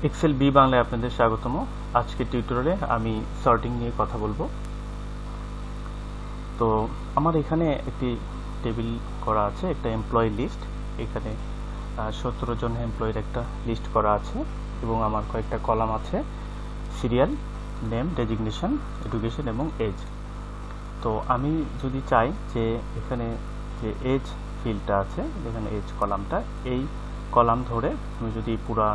Excel B বাংলায় আপনাদের স্বাগতম। আজকের টিউটোরিয়ালে আমি সর্টিং নিয়ে কথা বলবো। তো আমার এখানে একটি টেবিল করা আছে, একটা এমপ্লয়ি লিস্ট। এখানে 17 জন এমপ্লয়ির একটা লিস্ট করা আছে এবং আমার কয়েকটা কলাম আছে, সিরিয়াল, নেম, ডেজিগনেশন, এডুকেশন এবং এজ। তো আমি যদি চাই যে এখানে যে এজ ফিল্ডটা আছে, এখানে এজ কলামটা, এই কলাম ধরে আমি যদি পুরা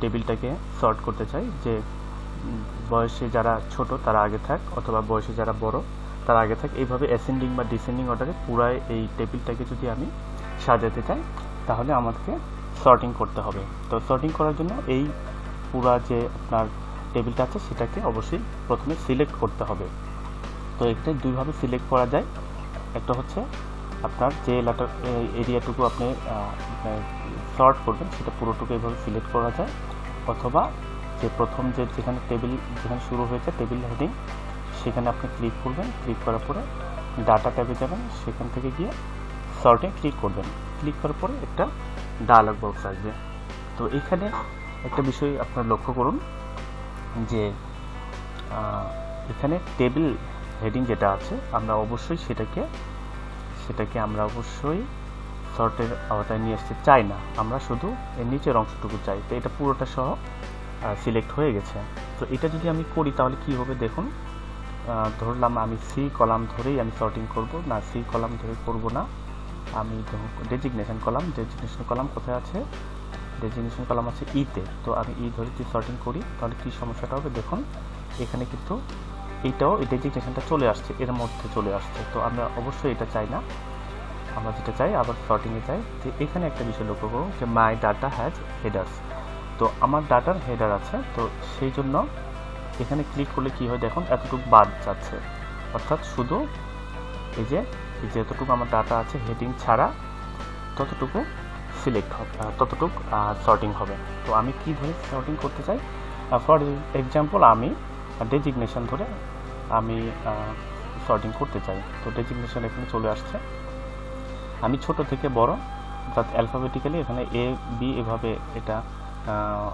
টেবিলটাকে সর্ট করতে চাই, যে বয়সে যারা ছোট তারা আগে থাক অথবা বয়সে যারা বড় তারা আগে থাক, এইভাবে অ্যাসেন্ডিং বা ডিসেন্ডিং অর্ডারে পুরাই এই টেবিলটাকে যদি আমি সাজাতে চাই তাহলে আমাকে সর্টিং করতে হবে। তো সর্টিং করার জন্য এই পুরা যে আপনার টেবিলটা আছে সেটাকে অবশ্যই প্রথমে সিলেক্ট করতে হবে। তো এখানে দুইভাবে সিলেক্ট করা যায়। একটা হচ্ছে আপনার যে এরিয়াটুকু আপনি সর্ট করবেন সেটা পুরোটুকু এইভাবে সিলেক্ট করা যায়, অথবা যে প্রথম যেখানে টেবিল যেখানে শুরু হয়েছে টেবিল হেডিং সেখানে আপনি ক্লিক করবেন। ক্লিক করার পরে ডাটা ট্যাবে যাবেন, সেখান থেকে গিয়ে সর্টে ক্লিক করবেন। ক্লিক করার পরে একটা ডায়ালগ বক্স আসবে। তো এখানে একটা বিষয় আপনারা লক্ষ্য করুন যে এখানে টেবিল হেডিং যেটা আছে আমরা অবশ্যই সেটাকে আমরা অবশ্যই সর্টের আওতায় নিয়ে আসতে চাই না, আমরা শুধু এর নিচের অংশটুকু চাই। তো এটা পুরোটা সহ সিলেক্ট হয়ে গেছে। তো এটা যদি আমি করি তাহলে কি হবে দেখুন। ধরলাম আমি সি কলাম ধরেই আমি সর্টিং করব, না সি কলাম ধরে করব না, আমি ডেজিগনেশন কলাম কোথায় আছে? ডেজিগনেশন কলাম আছে ইতে। তো আমি ই ধরে যদি সর্টিং করি তাহলে কি সমস্যাটা হবে দেখুন। এখানে কিন্তু এইটাও এই ডেজিগনেশনটা চলে আসছে, এর মধ্যে চলে আসছে। তো আমরা অবশ্যই এটা চাই না, আমরা যেটা চাই আবার সর্টিংয়ে চাই যে এখানে একটা বিষয় লক্ষ্য করুন যে মাই ডাটা হ্যাজ হেডার্স। তো আমার ডাটার হেডার আছে, তো সেই জন্য এখানে ক্লিক করলে কি হয় দেখুন, এতটুকু বাদ যাচ্ছে, অর্থাৎ শুধু এই যে যতটুকু আমার ডাটা আছে হেডিং ছাড়া ততটুকু সিলেক্ট হবে, ততটুকু সর্টিং হবে। তো আমি কি ধরে সর্টিং করতে চাই? ফর এক্সাম্পল আমি ডেজিগনেশন ধরে আমি সর্টিং করতে চাই। তো ডেজিগনেশন এখানে চলে আসছে, আমি ছোট থেকে বড় অর্থাৎ অ্যালফাবেটিক্যালি এখানে এ বি এভাবে এটা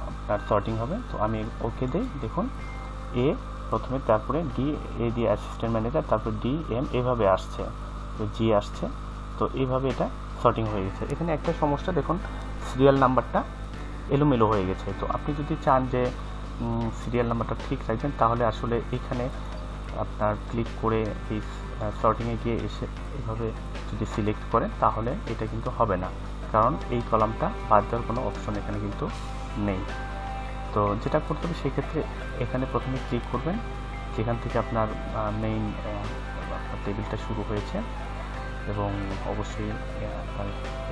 আপনার সর্টিং হবে। তো আমি ওকে দিই, দেখুন এ প্রথমে, তারপরে ডি, এ দিয়ে অ্যাসিস্ট্যান্ট ম্যানেজার, তারপরে ডি এম এভাবে আসছে, তো জি আসছে। তো এইভাবে এটা সর্টিং হয়ে গেছে। এখানে একটা সমস্যা দেখুন, সিরিয়াল নাম্বারটা এলোমেলো হয়ে গেছে। তো আপনি যদি চান যে সিরিয়াল নাম্বারটা ঠিক রাখবেন তাহলে আসলে এখানে আপনার ক্লিক করে এই সর্টিংয়ে গিয়ে এসে এভাবে যদি সিলেক্ট করেন তাহলে এটা কিন্তু হবে না, কারণ এই কলামটা বাদ দেওয়ার কোনো অপশন এখানে কিন্তু নেই। তো যেটা করতে হবে সেক্ষেত্রে এখানে প্রথমে ক্লিক করবেন যেখান থেকে আপনার মেইন টেবিলটা শুরু হয়েছে এবং অবশ্যই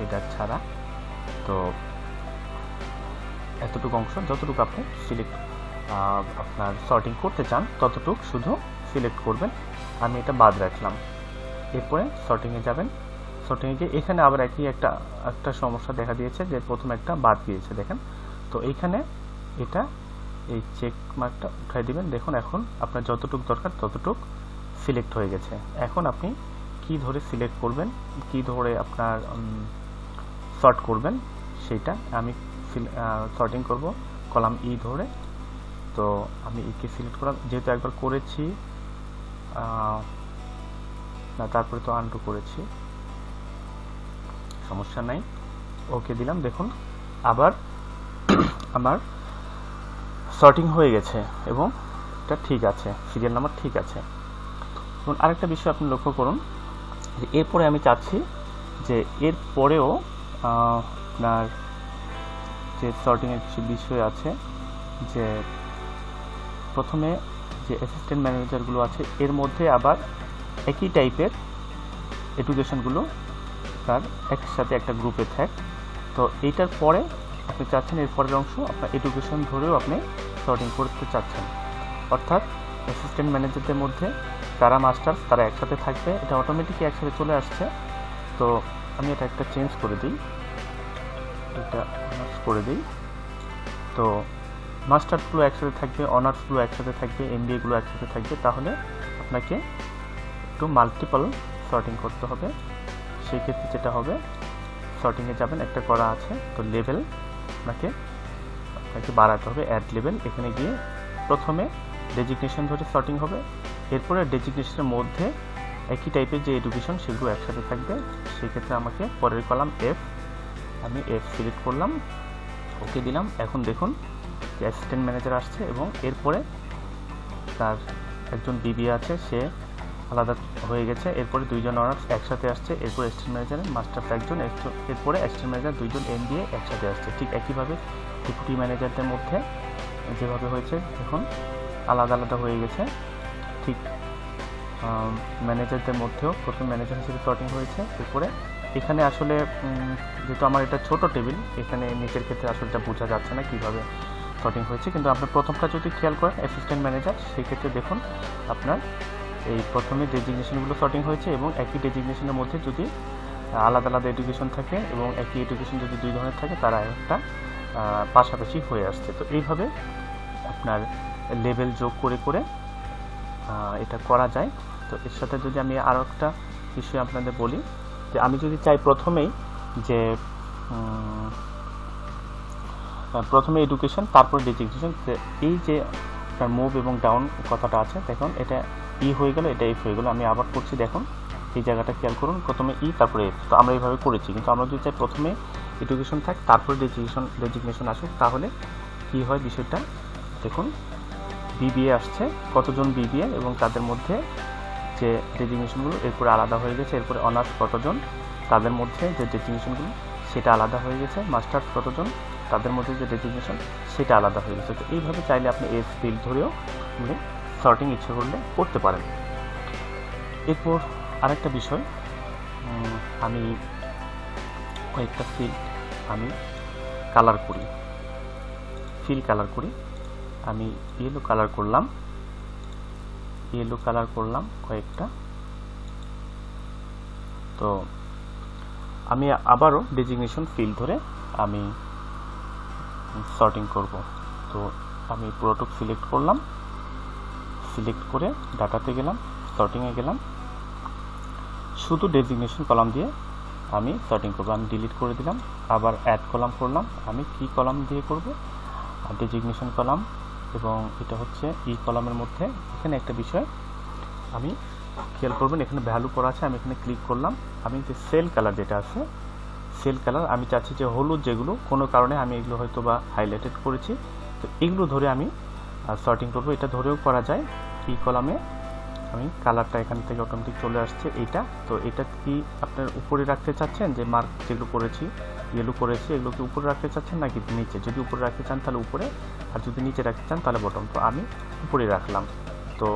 এটা ছাড়া। তো এতটুকু অংশ যতটুকু আপনি সিলেক্ট আপনার সর্টিং করতে চান ততটুকু শুধু সিলেক্ট করবেন। আমি এটা বাদ রাখলাম। এরপরে সর্টিংয়ে যাবেন। সর্টিংয়ে গিয়ে এখানে আবার একটা সমস্যা দেখা দিয়েছে যে প্রথমে একটা বাদ দিয়েছে দেখেন। তো এইখানে এটা এই চেক মার্কটা উঠাই দিবেন। দেখুন এখন আপনার যতটুকু দরকার ততটুক সিলেক্ট হয়ে গেছে। এখন আপনি কি ধরে সিলেক্ট করবেন, কি ধরে আপনার সর্ট করবেন সেইটা আমি সর্টিং করব কলাম ই ধরে। তো আমি ইকে সিলেক্ট করা যেহেতু একবার করেছি না, তারপরে তো আনডু করেছি, সমস্যা নাই, ওকে দিলাম। দেখুন আবার আমার সর্টিং হয়ে গেছে এবং এটা ঠিক আছে, সিরিয়াল নাম্বার ঠিক আছে। এবং আরেকটা বিষয় আপনি লক্ষ্য করুন যে এরপরে আমি চাচ্ছি যে এর পরেও আপনার যে সর্টিংয়ের কিছু বিষয় আছে, যে প্রথমে যে অ্যাসিস্ট্যান্ট ম্যানেজারগুলো আছে এর মধ্যে আবার একই টাইপের এডুকেশনগুলো তার একসাথে একটা গ্রুপে থাক। তো এইটার পরে আপনি চাচ্ছেন এর পরের অংশ আপনার এডুকেশন ধরেও আপনি সর্টিং করতে চাচ্ছেন, অর্থাৎ অ্যাসিস্ট্যান্ট ম্যানেজারদের মধ্যে তারা মাস্টার্স তারা একসাথে থাকবে, এটা অটোমেটিকই একসাথে চলে আসছে। তো আমি এটা একটা চেঞ্জ করে দিই, এটা করে দিই। তো মাস্টার্সগুলো একসাথে থাকবে, অনার্সগুলো একসাথে থাকবে, এমবিএগুলো একসাথে থাকবে। তাহলে আপনাকে একটু মাল্টিপল সর্টিং করতে হবে। সেই ক্ষেত্রে যেটা হবে, সর্টিংয়ে যাবেন, একটা করা আছে, তো লেভেল আপনাকে আপনাকে বাড়াতে হবে অ্যাড লেভেল। এখানে গিয়ে প্রথমে ডেজিগনেশন ধরে সর্টিং হবে, এরপরে ডেজিগনেশনের মধ্যে একই টাইপের যে এডুকেশন সেগুলো একসাথে থাকবে। সেক্ষেত্রে আমাকে পরের কলাম এফ, আমি এফ সিলেক্ট করলাম, ওকে দিলাম। এখন দেখুন যে অ্যাসিস্ট্যান্ট ম্যানেজার আসছে এবং এরপরে তার একজন বিবিএ আছে, সে আলাদা হয়ে গেছে। এরপরে দুইজন অনার্স একসাথে আসছে, এরপর অ্যাসিস্ট্যান্ট ম্যানেজারের মাস্টার্স একজন, এরপরে অ্যাসিস্ট্যান্ট ম্যানেজার দুইজন এমবিএ একসাথে আসছে। ঠিক একইভাবে ডেপুটি ম্যানেজারদের মধ্যে যেভাবে হয়েছে দেখুন আলাদা আলাদা হয়ে গেছে। ঠিক ম্যানেজারদের মধ্যেও প্রথম ম্যানেজার হিসেবে সর্টিং হয়েছে। এরপরে এখানে আসলে যেহেতু আমার এটা ছোট টেবিল, এখানে নিচের ক্ষেত্রে আসলে এটা বোঝা যাচ্ছে না কীভাবে সর্টিং হয়েছে, কিন্তু আপনার প্রথমটা যদি খেয়াল করেন অ্যাসিস্ট্যান্ট ম্যানেজার, সেক্ষেত্রে দেখুন আপনার এই প্রথমে ডেজিগনেশনগুলো সর্টিং হয়েছে এবং একই ডেজিগনেশনের মধ্যে যদি আলাদা আলাদা এডুকেশন থাকে এবং একই এডুকেশন যদি দুই ধরনের থাকে তারা একটা পাশাপাশি হয়ে আসছে। তো এইভাবে আপনার লেভেল যোগ করে করে এটা করা যায়। তো এর সাথে যদি আমি আরও একটা বিষয় আপনাদের বলি, যে আমি যদি চাই প্রথমেই যে প্রথমে এডুকেশন তারপর ডেজিগনেশন, এই যে আপনার মুভ এবং ডাউন কথাটা আছে দেখুন, এটা ই হয়ে গেল, এটা এফ হয়ে গেল। আমি আবার করছি, দেখুন এই জায়গাটা খেয়াল করুন, প্রথমে ই তারপরে এফ। তো আমরা এইভাবে করেছি, কিন্তু আমরা যদি চাই প্রথমে এডুকেশন থাক তারপরে ডেজিগনেশন আসুক, তাহলে কী হয় বিষয়টা দেখুন। বিবিএ আসছে, কতজন বিবিএ এবং তাদের মধ্যে যে ডেজিগনেশনগুলো এরপরে আলাদা হয়ে গেছে। এরপরে অনার্স কতজন, তাদের মধ্যে যে ডেজিগনেশনগুলো সেটা আলাদা হয়ে গেছে। মাস্টার্স কতজন, তাদের মধ্যে যে ডেজিগনেশন সেটা আলাদা হয়ে গেছে। তো এইভাবে চাইলে আপনি এজ ফিল্ড ধরেও আপনি সর্টিং ইচ্ছে করলে করতে পারেন। এরপর আরেকটা বিষয়, আমি কয়েকটা ফিল্ড আমি কালার করি, ফিল কালার করি। আমি ইয়েলো কালার করলাম কয়েকটা। তো আমি আবারও ডেজিগনেশন ফিল্ড ধরে আমি সর্টিং করব। তো আমি পুরোটুক সিলেক্ট করলাম, সিলেক্ট করে ডাটাতে গেলাম, সর্টিংয়ে গেলাম, শুধু ডেজিগনেশন কলাম দিয়ে আমি সর্টিং করব। আমি ডিলিট করে দিলাম, আবার অ্যাড কলাম করলাম। আমি কি কলাম দিয়ে করব, ডেজিগনেশন কলাম, এবং এটা হচ্ছে ই কলামের মধ্যে। এখানে একটা বিষয় আমি খেয়াল করবেন, এখানে ভ্যালু করা আছে, আমি এখানে ক্লিক করলাম। আমি যে সেল কালার যেটা আছে, সেল কালার আমি চাচ্ছি যে হলুদ, যেগুলো কোনো কারণে আমি এগুলো হয়তো বা হাইলাইটেড করেছি, তো এগুলো ধরে আমি সর্টিং করব। এটা ধরেও করা যায়। ই কলামে আমি কালারটা এখান থেকে অটোমেটিক চলে আসছে এইটা। তো এটা কি আপনার উপরে রাখতে চাচ্ছেন, যে মার্ক যেগুলো করেছি ইয়েলো করেছি এগুলোকে উপরে রাখতে চাচ্ছেন নাকি নিচে? যদি উপরে রাখতে চান তাহলে উপরে, আর যদি নিচে রাখতে চান তাহলে বটম। তো আমি উপরে রাখলাম, তো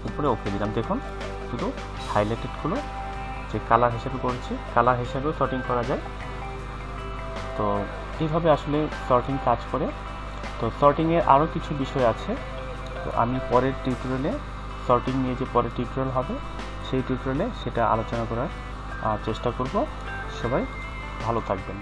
উপরে ওকে দিলাম। দেখুন শুধু হাইলাইটেডগুলো যে কালার হিসেবে করেছি, কালার হিসেবেও সর্টিং করা যায়। তো এইভাবে আসলে সর্টিং কাজ করে। তো সর্টিংয়ের আরও কিছু বিষয় আছে, তো আমি পরের টিউটোরিয়ালে সর্টিং নিয়ে যে পরের টিউটোরিয়াল হবে সেই টিউটোরিয়ালে সেটা আলোচনা করার চেষ্টা করব। সবাই ভালো থাকবেন।